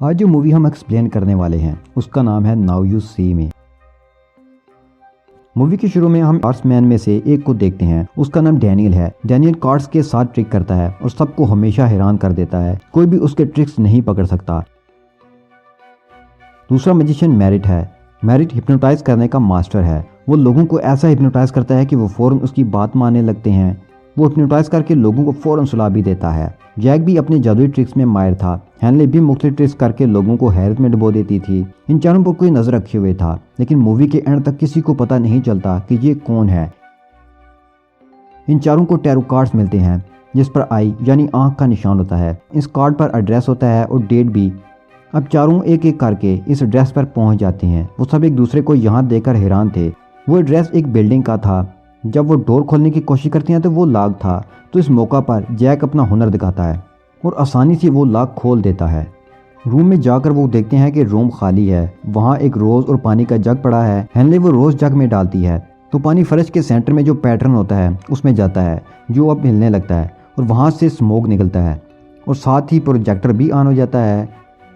آج جو مووی ہم ایکسپلین کرنے والے ہیں اس کا نام ہے Now You See Me. Movie کے شروع میں ہم کارڈز مین میں سے ایک کو دیکھتے ہیں، اس کا نام ڈینیل ہے۔ ڈینیل کارڈز کے ساتھ ٹرک کرتا ہے اور سب کو ہمیشہ حیران کر دیتا ہے، کوئی بھی اس کے ٹرکس نہیں پکڑ سکتا۔ دوسرا میجیشین میرٹ ہے۔ میرٹ ہپنوٹائز کرنے کا ماسٹر ہے، وہ لوگوں کو ایسا ہپنوٹائز کرتا ہے کہ وہ فوراً اس کی بات ماننے لگتے ہیں۔ وہ ہپنوٹائز کر کے لوگوں کو فوراً سلا بھی دیتا ہے۔ جیک بھی اپنے جادوئی ٹرکس میں ماہر تھا۔ ہینلے بھی مختلف ٹرکس کر کے لوگوں کو حیرت میں ڈبو دیتی تھی۔ ان چاروں پر کوئی نظر رکھے ہوئے تھا، لیکن مووی کے اینڈ تک کسی کو پتہ نہیں چلتا کہ یہ کون ہے۔ ان چاروں کو ٹیرو کارڈز ملتے ہیں جس پر آئی یعنی آنکھ کا نشان ہوتا ہے۔ اس کارڈ پر ایڈریس ہوتا ہے اور ڈیٹ بھی۔ اب چاروں ایک ایک کر کے اس ایڈریس پر پہنچ جاتے ہیں۔ وہ سب ایک دوسرے کو یہاں دیکھ کر حیران تھے۔ وہ ایڈریس ایک بلڈنگ کا تھا۔ جب وہ ڈور کھولنے کی کوشش کرتے ہیں تو وہ لاک تھا، تو اس موقع پر جیک اپنا ہنر دکھاتا ہے اور آسانی سے وہ لاک کھول دیتا ہے۔ روم میں جا کر وہ دیکھتے ہیں کہ روم خالی ہے۔ وہاں ایک روز اور پانی کا جگ پڑا ہے۔ ہینلے وہ روز جگ میں ڈالتی ہے تو پانی فرش کے سینٹر میں جو پیٹرن ہوتا ہے اس میں جاتا ہے، جو اب ہلنے لگتا ہے اور وہاں سے اسموک نکلتا ہے اور ساتھ ہی پروجیکٹر بھی آن ہو جاتا ہے۔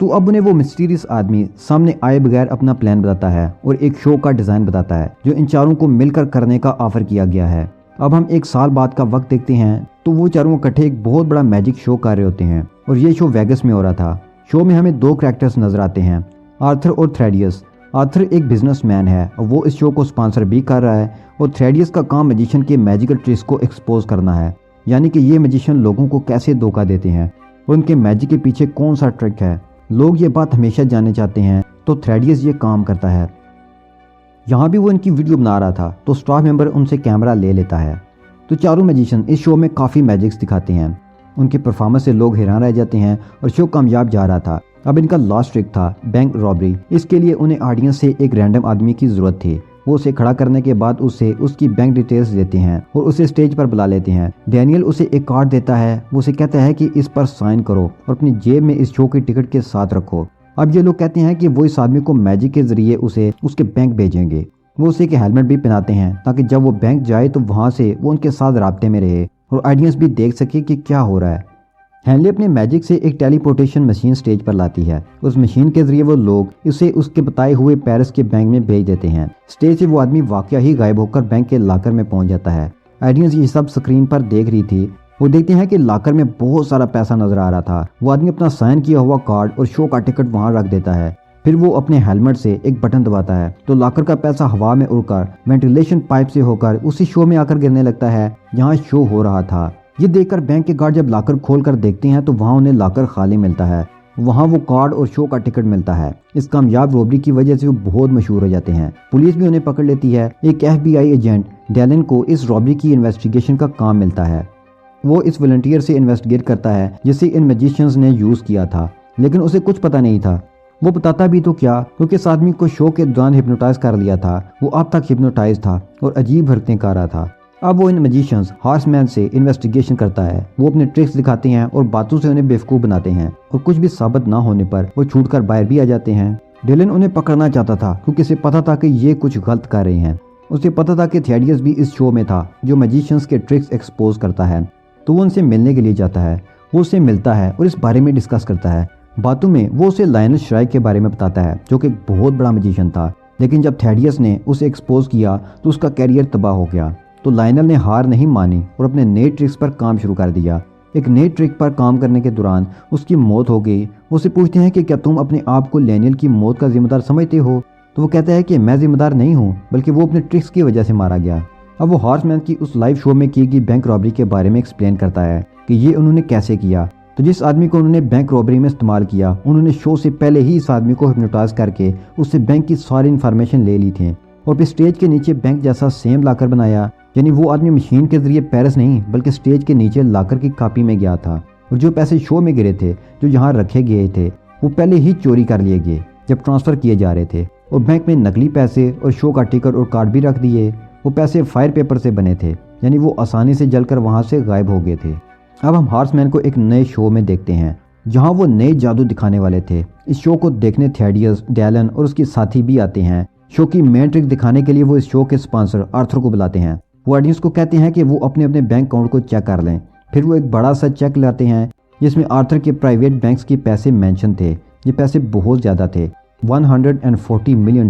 تو اب انہیں وہ مسٹیریس آدمی سامنے آئے بغیر اپنا پلان بتاتا ہے اور ایک شو کا ڈیزائن بتاتا ہے جو ان چاروں کو مل کر کرنے کا آفر کیا گیا ہے۔ اب ہم 1 سال بعد کا وقت دیکھتے ہیں تو وہ چاروں اکٹھے ایک بہت بڑا میجک شو کر رہے ہوتے ہیں اور یہ شو ویگس میں ہو رہا تھا۔ شو میں ہمیں 2 کریکٹرز نظر آتے ہیں، آرتھر اور تھریڈیس۔ آرتھر ایک بزنس مین ہے اور وہ اس شو کو سپانسر بھی کر رہا ہے، اور تھریڈیس کا کام میجیشین کے میجیکل ٹرکس کو ایکسپوز کرنا ہے، یعنی کہ یہ میجیشین لوگوں کو کیسے دھوکہ دیتے ہیں اور ان کے میجک کے پیچھے کون سا ٹرک ہے۔ لوگ یہ بات ہمیشہ جاننا چاہتے ہیں، تو تھریڈیس یہ کام کرتا ہے۔ یہاں بھی وہ ان کی ویڈیو بنا رہا تھا تو اسٹاف ممبر ان سے کیمرہ لے لیتا ہے۔ تو چاروں میجیشین اس شو میں کافی میجکس دکھاتے ہیں۔ ان کے پرفارمنس سے لوگ حیران رہ جاتے ہیں اور شو کامیاب جا رہا تھا۔ اب ان کا لاسٹ ٹرک تھا بینک رابری۔ اس کے لیے انہیں آڈینس سے ایک رینڈم آدمی کی ضرورت تھی۔ وہ اسے کھڑا کرنے کے بعد اسے اس کی بینک ڈیٹیلز دیتے ہیں اور اسے اسٹیج پر بلا لیتے ہیں۔ ڈینیل اسے ایک کارڈ دیتا ہے، وہ اسے کہتا ہے کہ اس پر سائن کرو اور اپنی جیب میں اس شو کی ٹکٹ کے ساتھ رکھو۔ اب یہ لوگ کہتے ہیں کہ وہ اس آدمی کو میجک کے ذریعے اسے اس کے بینک بھیجیں گے۔ وہ اسے ایک ہیلمٹ بھی پہناتے ہیں تاکہ جب وہ بینک جائے تو وہاں سے وہ ان کے ساتھ رابطے میں رہے اور آڈینس بھی دیکھ سکے کہ کیا ہو رہا ہے۔ ہینلے اپنے میجک سے ایک ٹیلی پورٹیشن مشین سٹیج پر لاتی ہے۔ اس مشین کے ذریعے وہ لوگ اسے اس کے بتائے ہوئے پیرس کے بینک میں بھیج دیتے ہیں۔ سٹیج سے وہ آدمی واقعہ ہی غائب ہو کر بینک کے لاکر میں پہنچ جاتا ہے۔ آڈینس یہ سب سکرین پر دیکھ رہی تھی۔ وہ دیکھتے ہیں کہ لاکر میں بہت سارا پیسہ نظر آ رہا تھا۔ وہ آدمی اپنا سائن کیا ہوا کارڈ اور شو کا ٹکٹ وہاں رکھ دیتا ہے۔ پھر وہ اپنے ہیلمٹ سے ایک بٹن دباتا ہے تو لاکر کا پیسہ ہوا میں اڑ کر وینٹیلیشن پائپ سے ہو کر اسی شو میں آ کر گرنے لگتا ہے جہاں شو ہو رہا تھا۔ یہ دیکھ کر بینک کے گارڈ جب لاکر کھول کر دیکھتے ہیں تو وہاں انہیں لاکر خالی ملتا ہے۔ وہاں وہ کارڈ اور شو کا ٹکٹ ملتا ہے۔ اس کامیاب روبری کی وجہ سے وہ بہت مشہور ہو جاتے ہیں۔ پولیس بھی انہیں پکڑ لیتی ہے۔ ایک FBI ایجنٹ ڈیلن کو اس روبری کی انویسٹیگیشن کا کام ملتا ہے۔ وہ اس والنٹیئر سے انویسٹیگیٹ کرتا ہے جسے ان میجیشینز نے یوز کیا تھا، لیکن اسے کچھ پتہ نہیں تھا۔ وہ بتاتا بھی تو کیا، کیونکہ اس آدمی کو شو کے دوران ہپنوٹائز کر لیا تھا۔ وہ اب تک ہپنوٹائز تھا اور عجیب حرکتیں کر رہا تھا۔ اب وہ ان میجیشینز ہارس مین سے انویسٹیگیشن کرتا ہے۔ وہ اپنے ٹرکس دکھاتے ہیں اور باتوں سے انہیں بیوقوف بناتے ہیں، اور کچھ بھی ثابت نہ ہونے پر وہ چھوٹ کر باہر بھی آ جاتے ہیں۔ ڈیلن انہیں پکڑنا چاہتا تھا کیونکہ اسے پتا تھا کہ یہ کچھ غلط کر رہے ہیں۔ اسے پتا تھا کہ تھریڈیس بھی اس شو میں تھا جو میجیشینز کے ٹرکس ایکسپوز کرتا ہے، تو وہ ان سے ملنے کے لیے جاتا ہے۔ وہ اسے ملتا ہے اور اس بارے میں ڈسکس کرتا ہے۔ باتوں میں وہ اسے لائنس شرائک کے بارے میں بتاتا ہے جو کہ ایک بہت بڑا میجیشین تھا، لیکن جب تھریڈیس نے اسے ایکسپوز کیا تو اس کا کیریئر تباہ ہو گیا۔ تو لائنل نے ہار نہیں مانی اور اپنے نئے ٹرکس پر کام شروع کر دیا۔ ایک نئے ٹرک پر کام کرنے کے دوران اس کی موت ہو گئی۔ وہ اسے پوچھتے ہیں کہ کیا تم اپنے آپ کو لینیل کی موت کا ذمہ دار سمجھتے ہو؟ تو وہ کہتا ہے کہ میں ذمہ دار نہیں ہوں، بلکہ وہ اپنے ٹرکس کی وجہ سے مارا گیا۔ اب وہ ہارس مین کی اس لائیو شو میں کی گئی بینک رابری کے بارے میں ایکسپلین کرتا ہے کہ یہ انہوں نے کیسے کیا۔ تو جس آدمی کو انہوں نے بینک رابری میں استعمال کیا، انہوں نے شو سے پہلے ہی اس آدمی کو ہپنوٹائز کر کے اس سے بینک کی ساری انفارمیشن لے لی تھی، اور پھر اسٹیج کے نیچے بینک جیسا سیم لاکر بنایا۔ یعنی وہ آدمی مشین کے ذریعے پیرس نہیں بلکہ اسٹیج کے نیچے لاکر کی کاپی میں گیا تھا، اور جو پیسے شو میں گرے تھے جو یہاں رکھے گئے تھے وہ پہلے ہی چوری کر لیے گئے جب ٹرانسفر کیے جا رہے تھے، اور بینک میں نقلی پیسے اور شو کا ٹکٹ اور کارڈ بھی رکھ دیے۔ وہ پیسے فائر پیپر سے بنے تھے، یعنی وہ آسانی سے جل کر وہاں سے غائب ہو گئے تھے۔ اب ہم ہارس مین کو ایک نئے شو میں دیکھتے ہیں جہاں وہ نئے جادو دکھانے والے تھے۔ اس شو کو دیکھنے تھریڈیس، ڈیلن اور اس کی ساتھی بھی آتے ہیں۔ شو کی مین ٹرک دکھانے کے لیے وہ اس شو کے سپانسر آرتھر کو بلاتے ہیں۔ وہ آڈینس کو کہتے ہیں کہ وہ اپنے اپنے بینک اکاؤنٹ کو چیک کر لیں۔ پھر وہ ایک بڑا سا چیک لاتے ہیں جس میں آرتھر کے پرائیویٹ بینکس کے پیسے مینشن تھے، یہ پیسے بہت زیادہ تھے، $140 ملین۔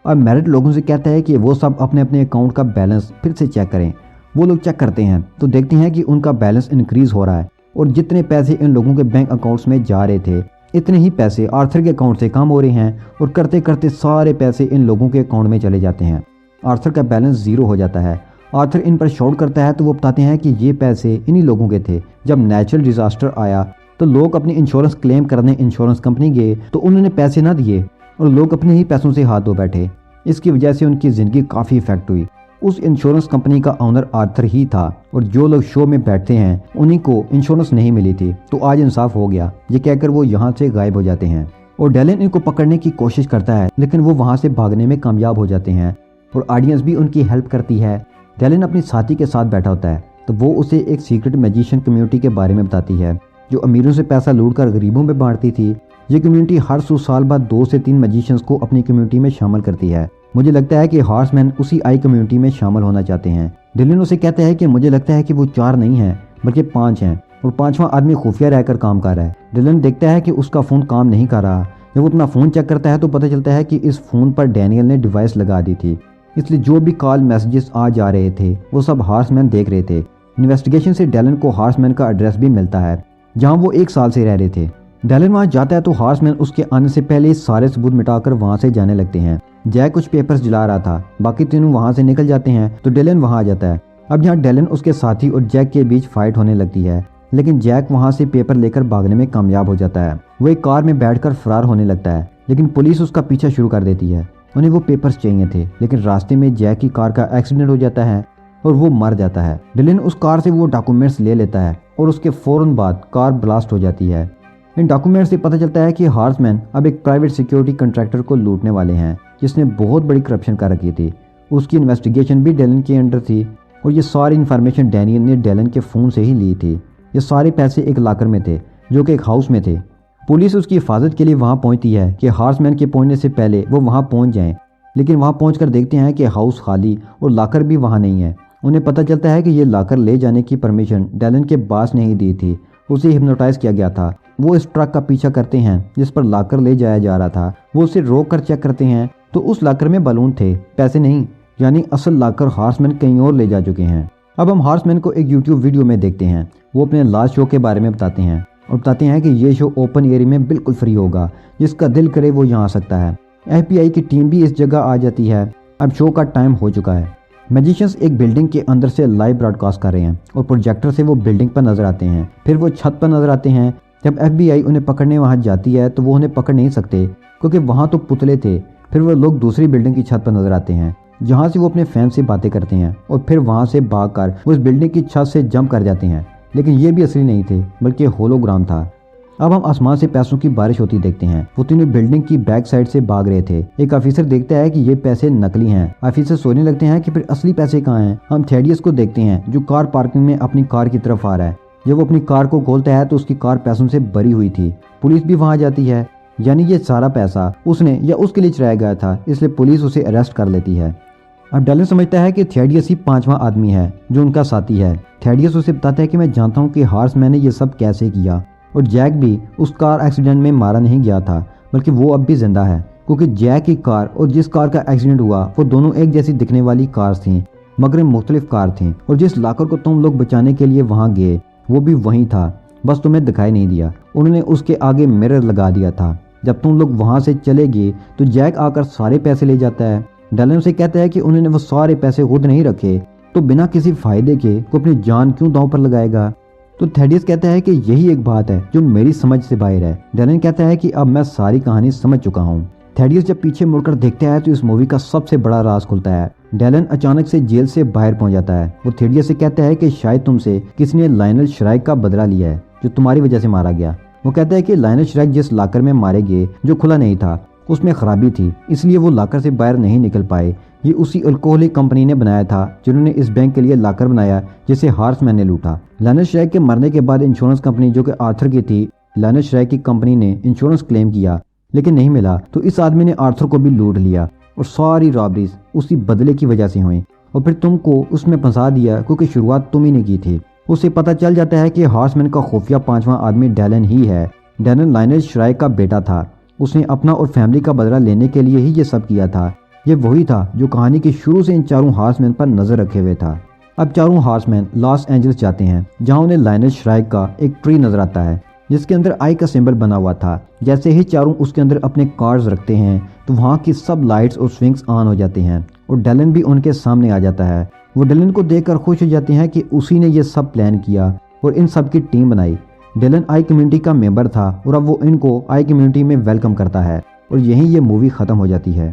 اور میرٹ لوگوں سے کہتا ہے کہ وہ سب اپنے اپنے اکاؤنٹ کا بیلنس پھر سے چیک کریں۔ وہ لوگ چیک کرتے ہیں تو دیکھتے ہیں کہ ان کا بیلنس انکریز ہو رہا ہے، اور جتنے پیسے ان لوگوں کے بینک اکاؤنٹس میں جا رہے تھے اتنے ہی پیسے آرتھر کے اکاؤنٹ سے کم ہو رہے ہیں، اور کرتے کرتے سارے پیسے ان لوگوں کے اکاؤنٹ میں چلے جاتے ہیں۔ آرتھر کا بیلنس زیرو ہو جاتا ہے۔ آرتھر ان پر شاؤٹ کرتا ہے تو وہ بتاتے ہیں کہ یہ پیسے انہی لوگوں کے تھے۔ جب نیچرل ڈیزاسٹر آیا تو لوگ اپنی انشورنس کلیم کرنے انشورنس کمپنی گئے تو انہوں نے پیسے نہ دیے، اور لوگ اپنے ہی پیسوں سے ہاتھ دھو بیٹھے۔ اس کی وجہ سے ان کی زندگی کافی افیکٹ ہوئی۔ اس انشورنس کمپنی کا اونر آرتھر ہی تھا، اور جو لوگ شو میں بیٹھتے ہیں انہی کو انشورنس نہیں ملی تھی، تو آج انصاف ہو گیا، یہ کہہ کر وہ یہاں سے غائب ہو جاتے ہیں۔ اور ڈیلن ان کو پکڑنے کی کوشش کرتا ہے، لیکن وہ وہاں سے بھاگنے میں کامیاب ہو جاتے ہیں، اور آڈینس بھی ان کی ہیلپ کرتی ہے۔ ڈیلن اپنی ساتھی کے ساتھ بیٹھا ہوتا ہے تو وہ اسے ایک سیکرٹ میجیشین کمیونٹی کے بارے میں بتاتی ہے، جو امیروں سے پیسہ لوٹ کر غریبوں میں بانٹتی تھی۔ یہ کمیونٹی ہر 100 سال بعد 2 سے 3 میجیشینز کو اپنی کمیونٹی میں شامل کرتی ہے۔ مجھے لگتا ہے کہ ہارس مین اسی آئی کمیونٹی میں شامل ہونا چاہتے ہیں۔ ڈیلن اسے کہتا ہے کہ مجھے لگتا ہے کہ وہ 4 نہیں ہیں بلکہ 5 ہیں، اور 5واں آدمی خفیہ رہ کر کام کر رہا ہے۔ ڈیلن دیکھتا ہے کہ اس کا فون کام نہیں کر رہا۔ جب وہ اپنا فون چیک کرتا ہے تو پتہ چلتا ہے کہ اس فون پر ڈینیل نے ڈیوائس لگا دی تھی، اس لیے جو بھی کال میسیجز آ جا رہے تھے وہ سب ہارس مین دیکھ رہے تھے۔ انویسٹیگیشن سے ڈیلن کو ہارس مین کا ایڈریس بھی ملتا ہے جہاں وہ 1 سال سے رہ رہے تھے۔ ڈیلن وہاں جاتا ہے تو ہارس مین اس کے آنے سے پہلے سارے ثبوت مٹا کر وہاں سے جانے لگتے ہیں۔ جیک کچھ پیپرز جلا رہا تھا، باقی تینوں وہاں سے نکل جاتے ہیں تو ڈیلن وہاں آ جاتا ہے۔ اب یہاں ڈیلن اس کے ساتھی اور جیک کے بیچ فائٹ ہونے لگتی ہے، لیکن جیک وہاں سے پیپر لے کر بھاگنے میں کامیاب ہو جاتا ہے۔ وہ ایک کار میں بیٹھ کر فرار ہونے لگتا ہے، لیکن پولیس اس کا پیچھا شروع کر دیتی ہے۔ انہیں وہ پیپرز چاہیے تھے، لیکن راستے میں جیک کی کار کا ایکسیڈنٹ ہو جاتا ہے اور وہ مر جاتا ہے۔ ڈیلن اس کار سے وہ ڈاکومنٹس لے لیتا ہے، اور اس کے فوراً بعد کار بلاسٹ ہو جاتی ہے۔ ان ڈاکومنٹ سے پتہ چلتا ہے کہ ہارس مین اب ایک پرائیویٹ سیکیورٹی کنٹریکٹر کو لوٹنے والے ہیں، جس نے بہت بڑی کرپشن کر رکھی تھی۔ اس کی انویسٹیگیشن بھی ڈیلن کے انڈر تھی، اور یہ ساری انفارمیشن ڈینیل نے ڈیلن کے فون سے ہی لی تھی۔ یہ سارے پیسے ایک لاکر میں تھے جو کہ ایک ہاؤس میں تھے۔ پولیس اس کی حفاظت کے لیے وہاں پہنچتی ہے کہ ہارس مین کے پہنچنے سے پہلے وہ وہاں پہنچ جائیں، لیکن وہاں پہنچ کر دیکھتے ہیں کہ ہاؤس خالی اور لاکر بھی وہاں نہیں ہے۔ انہیں پتہ چلتا ہے کہ یہ لاکر لے جانے کی پرمیشن ڈیلن کے باس نے ہی دی تھی، اسے ہپنوٹائز کیا گیا تھا۔ وہ اس ٹرک کا پیچھا کرتے ہیں جس پر لاکر لے جایا جا رہا تھا۔ وہ اسے روک کر چیک کرتے ہیں تو اس لاکر میں بلون تھے، پیسے نہیں، یعنی اصل لاکر ہارس مین کہیں اور لے جا چکے ہیں۔ اب ہم ہارس مین کو ایک یوٹیوب ویڈیو میں دیکھتے ہیں۔ وہ اپنے لاسٹ شو کے بارے میں بتاتے ہیں، اور بتاتے ہیں کہ یہ شو اوپن ایریا میں بالکل فری ہوگا، جس کا دل کرے وہ یہاں آ سکتا ہے۔ FBI کی ٹیم بھی اس جگہ آ جاتی ہے۔ اب شو کا ٹائم ہو چکا ہے۔ میجیشینز ایک بلڈنگ کے اندر سے لائیو براڈ کاسٹ کر رہے ہیں، اور پروجیکٹر سے وہ بلڈنگ پر نظر آتے ہیں، پھر وہ چھت پر نظر آتے ہیں۔ جب FBI انہیں پکڑنے وہاں جاتی ہے تو وہ انہیں پکڑ نہیں سکتے کیونکہ وہاں تو پتلے تھے۔ پھر وہ لوگ دوسری بلڈنگ کی چھت پر نظر آتے ہیں جہاں سے وہ اپنے فین سے باتیں کرتے ہیں، اور پھر وہاں سے بھاگ کر وہ اس بلڈنگ کی چھت سے جمپ کر جاتے ہیں، لیکن یہ بھی اصلی نہیں تھے بلکہ ہولوگرام تھا۔ اب ہم آسمان سے پیسوں کی بارش ہوتی دیکھتے ہیں۔ وہ تینوں بلڈنگ کی بیک سائڈ سے بھاگ رہے تھے۔ ایک آفیسر دیکھتا ہے کہ یہ پیسے نکلی ہیں۔ آفیسر سوچنے لگتے ہیں کہ پھر اصلی پیسے کہاں ہیں۔ ہم تھیڈیس کو دیکھتے ہیں جو کار پارکنگ میں اپنی کار کی طرف آ رہا ہے۔ جب وہ اپنی کار کو کھولتا ہے تو اس کی کار پیسوں سے بھری ہوئی تھی۔ پولیس بھی وہاں جاتی ہے، یعنی یہ سارا پیسہ اس نے یا اس کے لیے چرایا گیا تھا، اس لیے پولیس اسے اریسٹ کر لیتی ہے۔ اب ڈیلن سمجھتا ہے کہ تھیڈیس ہی 5واں آدمی ہے جو ان کا ساتھی ہے۔ تھیڈیس اسے بتاتا ہے کہ میں جانتا ہوں کہ ہارس مین نے یہ سب کیسے کیا، اور جیک بھی اس کار ایکسیڈنٹ میں مارا نہیں گیا تھا بلکہ وہ اب بھی زندہ ہے، کیونکہ جیک کی کار اور جس کار کا ایکسیڈنٹ ہوا وہ دونوں ایک جیسی دکھنے والی کارز تھیں مگر مختلف کار تھیں، اور جس لاکر کو تم لوگ بچانے کے لیے وہاں گئے وہ بھی وہیں تھا، بس تمہیں دکھائی نہیں دیا۔ انہوں نے اس کے آگے مرر لگا دیا تھا۔ جب تم لوگ وہاں سے چلے گئے تو جیک آ کر سارے پیسے لے جاتا ہے۔ ڈیلن اسے کہتا ہے کہ انہوں نے وہ سارے پیسے خود نہیں رکھے تو بنا کسی فائدے کے وہ اپنی جان کیوں داؤں پر لگائے گا۔ تو تھیڈیس کہتا ہے کہ یہی ایک بات ہے جو میری سمجھ سے باہر ہے۔ ڈیلن کہتا ہے کہ اب میں ساری کہانی سمجھ چکا ہوں۔ تھیڈیس جب پیچھے مڑ کر دیکھتا ہے تو اس مووی کا سب سے بڑا راز کھلتا ہے۔ ڈیلن اچانک سے جیل سے باہر پہنچ جاتا ہے۔ وہ تھیڈیس سے کہتا ہے کہ شاید تم سے کسی نے لائنل شرائک کا بدلہ لیا ہے جو تمہاری وجہ سے مارا گیا۔ وہ کہتا ہے کہ لائنل شرائک جس لاکر میں مارے گئے جو کھلا نہیں تھا اس میں خرابی تھی، اس لیے وہ لاکر سے باہر نہیں نکل پائے۔ یہ اسی الکوہلک کمپنی نے بنایا تھا جنہوں نے اس بینک کے لیے لاکر بنایا جسے ہارس مین نے لوٹا۔ لائنل شرائک کے مرنے کے بعد انشورنس کمپنی جو کہ آرتھر کی تھی، لائنل شرائک کی کمپنی نے انشورنس کلیم کیا لیکن نہیں ملا، تو اس آدمی نے آرتھر کو بھی لوٹ لیا، اور ساری رابریز اسی بدلے کی وجہ سے ہوئیں، اور پھر تم کو اس میں پھنسا دیا کیونکہ شروعات تم ہی نے کی تھی۔ اسے پتہ چل جاتا ہے کہ ہارس مین کا خفیہ 5واں آدمی ڈیلن ہی ہے، ڈیلن لائنل شرائک کا بیٹا تھا۔ اس نے اپنا اور فیملی کا بدلہ لینے کے لیے ہی یہ سب کیا تھا۔ یہ وہی تھا جو کہانی کے شروع سے ان چاروں ہارس مین پر نظر رکھے ہوئے تھا۔ اب چاروں ہارس مین لاس اینجلس جاتے ہیں، جہاں انہیں لائنل شرائک کا ایک ٹری نظر آتا ہے جس کے اندر آئی کا سمبل بنا ہوا تھا۔ جیسے ہی چاروں اس کے اندر اپنے کارز رکھتے ہیں تو وہاں کی سب لائٹس اور سوئنگز آن ہو جاتے ہیں اور ڈیلن بھی ان کے سامنے آ جاتا ہے۔ وہ ڈیلن کو دیکھ کر خوش ہو جاتے ہیں کہ اسی نے یہ سب پلان کیا اور ان سب کی ٹیم بنائی۔ ڈیلن آئی کمیونٹی کا ممبر تھا اور اب وہ ان کو آئی کمیونٹی میں ویلکم کرتا ہے اور یہیں یہ مووی ختم ہو جاتی ہے۔